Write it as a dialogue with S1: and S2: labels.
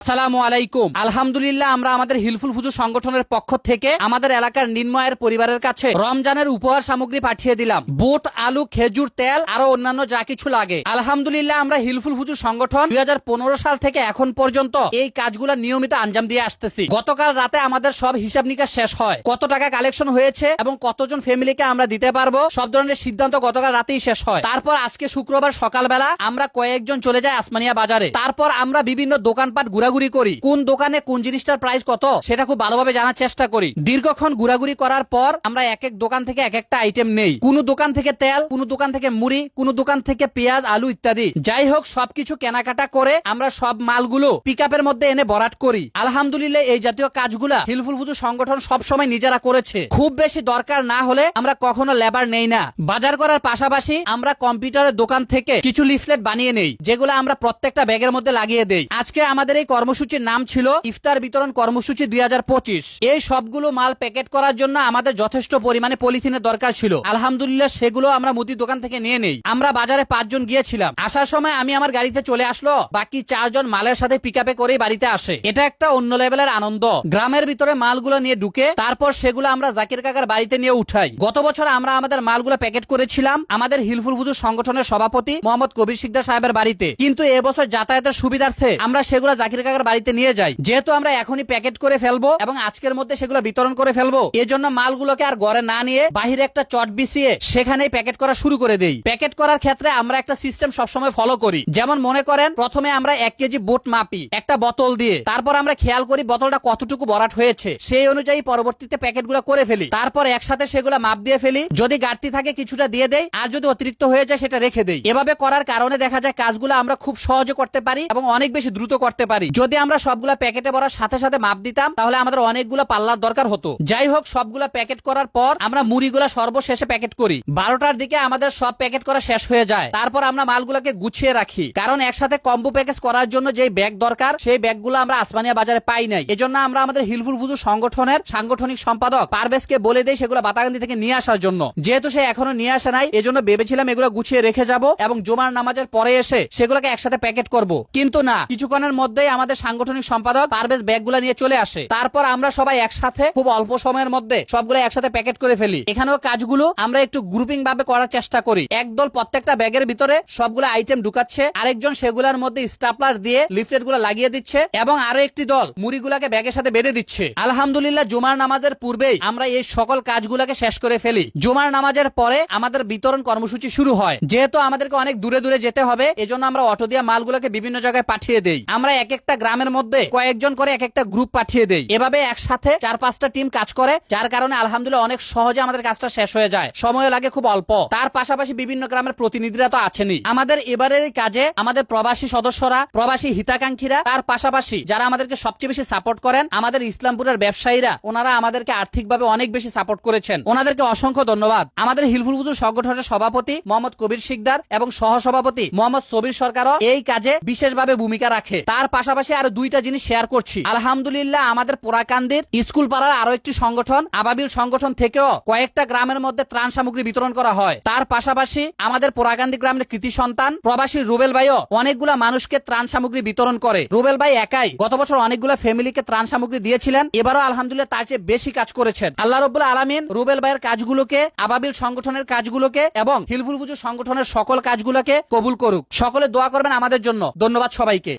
S1: আসসালামু আলাইকুম। আলহামদুলিল্লাহ, আমরা আমাদের হিলফুল ফুজুর সংগঠনের পক্ষ থেকে আমাদের এলাকার নিম্নয়ের পরিবারের কাছে রমজানের উপহার সামগ্রী পাঠিয়ে দিলাম। বুট, আলু, খেজুর, তেল আরো অন্যান্য যা কিছু লাগে। আলহামদুলিল্লাহ, আমরা হিলফুল ফুজুর সংগঠন 2015 সাল থেকে এখন পর্যন্ত এই কাজগুলো নিয়মিত আঞ্জাম দিয়ে আসতেছি। গতকাল রাতে আমাদের সব হিসাব নিকাশ শেষ হয়, কত টাকা কালেকশন হয়েছে এবং কতজন ফ্যামিলিকে আমরা দিতে পারবো, সব ধরনের সিদ্ধান্ত গতকাল রাতেই শেষ হয়। তারপর আজকে শুক্রবার সকালবেলা আমরা কয়েকজন চলে যাই আসমানিয়া বাজারে। তারপর আমরা বিভিন্ন দোকানপাট ঘোরাঘুরি করি, কোন দোকানে কোন জিনিসটার প্রাইস কত সেটা খুব ভালোভাবে জানার চেষ্টা করি। দীর্ঘক্ষণ ঘোরাঘুরি করার পর আমরা এক এক দোকান থেকে এক একটা আইটেম নেই। কোন দোকান থেকে তেল, কোন দোকান থেকে মুড়ি, কোন দোকান থেকে পেঁয়াজ, আলু ইত্যাদি। যাই হোক, সবকিছু কেনাকাটা করে আমরা সব মালগুলো পিকআপের মধ্যে এনে ভরাট করি। আলহামদুলিল্লাহ, এই জাতীয় কাজগুলা হিলফুল ফুজুর সংগঠন সবসময় নিজেরা করেছে। খুব বেশি দরকার না হলে আমরা কখনো লেবার নেই না। বাজার করার পাশাপাশি আমরা কম্পিউটারের দোকান থেকে কিছু লিফলেট বানিয়ে নেই, যেগুলো আমরা প্রত্যেকটা ব্যাগের মধ্যে লাগিয়ে দেই। আজকে আমাদের এই কর্মসূচির নাম ছিল ইফতার বিতরণ কর্মসূচি 2025। এই সবগুলো মাল প্যাকেট করার জন্য আমাদের যথেষ্ট পরিমাণে পলিথিনের দরকার ছিল। আলহামদুলিল্লাহ, সেগুলো আমরা মুদির দোকান থেকে নিয়ে নেই। আমরা বাজারে 5 জন গিয়েছিলাম। আসার সময় আমি আমার গাড়িতে চলে আসলো, বাকি 4 জন মালের সাথে পিকআপে করেই বাড়িতে আসে। এটা একটা অন্য লেভেলের আনন্দ। গ্রামের ভিতরে মালগুলো নিয়ে ঢুকে তারপর সেগুলো আমরা জাকির কাকার বাড়িতে নিয়ে উঠাই। গত বছর আমরা আমাদের মালগুলো প্যাকেট করেছিলাম আমাদের হিলফুল ফুজুর সংগঠনের সভাপতি মোহাম্মদ কবির সিকদার সাহেবের বাড়িতে, কিন্তু এবছর যাতায়াতের সুবিধার্থে আমরা সেগুলো জাকির কাকার বাড়িতে নিয়ে যাই। যেহেতু আমরা এখনই প্যাকেট করে ফেলবো এবং আজকের মধ্যে সেগুলো বিতরণ করে ফেলবো, এজন্য মালগুলোকে আর ঘরে না নিয়ে বাহিরে একটা চট বিছিয়ে সেখানেই প্যাকেট করা শুরু করে দেই। প্যাকেট করার ক্ষেত্রে আমরা একটা সিস্টেম সবসময় ফলো করি। যেমন মনে করেন, প্রথমে আমরা 1 কেজি বুট মাপি একটা বোতল দিয়ে, তারপর আমরা খেয়াল করি বোতলটা কতটুকু ভরাট হয়েছে, সেই অনুযায়ী পরবর্তীতে প্যাকেটগুলো করে ফেলি। তারপর একসাথে সেগুলো মাপ দিয়ে ফেলি। যদি ঘাটতি থাকে কিছুটা দিয়ে দেই, আর যদি অতিরিক্ত হয়ে যায় সেটা রেখে দেই। এভাবে করার কারণে দেখা যায় কাজগুলো আমরা খুব সহজে করতে পারি এবং অনেক বেশি দ্রুত করতে পারি। যদি আমরা সবগুলা প্যাকেটে ভরার সাথে সাথে মাপ দিতাম তাহলে আমাদের অনেকগুলো পাল্লার দরকার হতো। যাই হোক, সবগুলা প্যাকেট করার পর আমরা মুড়িগুলা সর্বশেষে প্যাকেট করি। 12টার দিকে আমাদের সব প্যাকেট করা শেষ হয়ে যায়। তারপর আমরা মালগুলোকে গুছিয়ে রাখি, কারণ একসাথে কম্বো প্যাকেজ করার জন্য যে ব্যাগ দরকার সেই ব্যাগগুলো আমরা আসমানিয়া বাজারে পাই নাই। এজন্য আমরা আমাদের হিলফুল ফুজুর সংগঠনের সাংগঠনিক সম্পাদক পারভেজকে বলে দেই সেগুলো বাতাগান্দি থেকে নিয়ে আসার জন্য। যেহেতু সে এখনো নিয়ে আসে নাই, এজন্য ভেবেছিলাম এগুলো গুছিয়ে রেখে যাব এবং জুমার নামাজের পরে এসে সেগুলোকে একসাথে প্যাকেট করব, কিন্তু না, কিছুক্ষণের মধ্যেই আমাদের সাংগঠনিক সম্পাদক পারভেজ ব্যাগগুলো নিয়ে চলে আসে। তারপর আমরা সবাই একসাথে খুব অল্প সময়ের মধ্যে সবগুলো একসাথে প্যাকেট করে ফেলি। এখানেও কাজগুলো আমরা একটু গ্রুপিং ভাবে করার চেষ্টা করি। একদল প্রত্যেকটা ব্যাগের ভিতরে সবগুলো আইটেম ঢুকাচ্ছে, আরেকজন সেগুলোর মধ্যে স্টাপলার দিয়ে লিফলেট গুলো লাগিয়ে দিচ্ছে এবং আরো একটি দল মুড়িগুলাকে ব্যাগের সাথে বেঁধে দিচ্ছে। আলহামদুলিল্লাহ, জুমার নামাজের পূর্বেই আমরা এই সকল কাজগুলোকে শেষ করে ফেলি। জুমার নামাজের পরে আমাদের বিতরণ কর্মসূচি শুরু হয়। যেহেতু আমাদেরকে অনেক দূরে দূরে যেতে হবে, এজন্য আমরা অটো দিয়ে মালগুলোকে বিভিন্ন জায়গায় পাঠিয়ে দেই। আমরা এক একটা গ্রামের মধ্যে কয়েকজন করে এক একটা গ্রুপ পাঠিয়ে দেই। এভাবে একসাথে 4-5টা টিম কাজ করে, যার কারণে আলহামদুলিল্লাহ অনেক সহজে আমাদের কাজটা শেষ হয়ে যায়, সময় লাগে খুব অল্প। তার পাশাপাশি বিভিন্ন গ্রামের প্রতিনিধিরা তো আছেনই। আমাদের এবারের কাজে আমাদের প্রবাসী সদস্যরা, প্রবাসী হিতাকাঙ্ক্ষীরা, তার পাশাপাশি যারা আমাদেরকে সবচেয়ে বেশি সাপোর্ট করেন আমাদের ইসলামপুরের ব্যবসায়ীরা, ওনারা আমাদেরকে আর্থিকভাবে অনেক বেশি সাপোর্ট করেছেন। ওনাদেরকে অসংখ্য ধন্যবাদ। আমাদের হিলফুল ফুজুর সংগঠনের সভাপতি মোহাম্মদ কবির সিকদার এবং সহসভাপতি মোহাম্মদ সবির সরকারও এই কাজে বিশেষভাবে ভূমিকা রাখে। তার পাশাপাশি আরো 2টা জিনিস শেয়ার করছি। আলহামদুলিল্লাহ, আমাদের পোড়াকান্দির স্কুল পাড়ার আরো একটি সংগঠন আবাবিল সংগঠন থেকেও কয়েকটা গ্রামের মধ্যে ত্রাণ সামগ্রী বিতরণ করা হয়। তার পাশাপাশি আমাদের পোড়াকান্দি গ্রামের কৃতি সন্তান প্রবাসী রুবেল ভাইও অনেকগুলা মানুষকে ত্রাণ সামগ্রী বিতরণ করে। রুবেল ভাই একাই গত বছর অনেকগুলা ফ্যামিলিকে ত্রাণ সামগ্রী দিয়েছিলেন, এবারও আলহামদুলিল্লাহ তার চেয়ে বেশি কাজ করেছেন। আল্লাহ রাব্বুল আলামিন রুবেল ভাইয়ের কাজগুলোকে, আবাবিল সংগঠনের কাজগুলোকে এবং হিলফুল ফুজুর সংগঠনের সকল কাজগুলোকে কবুল করুক। সকলে দোয়া করবেন আমাদের জন্য। ধন্যবাদ সবাইকে।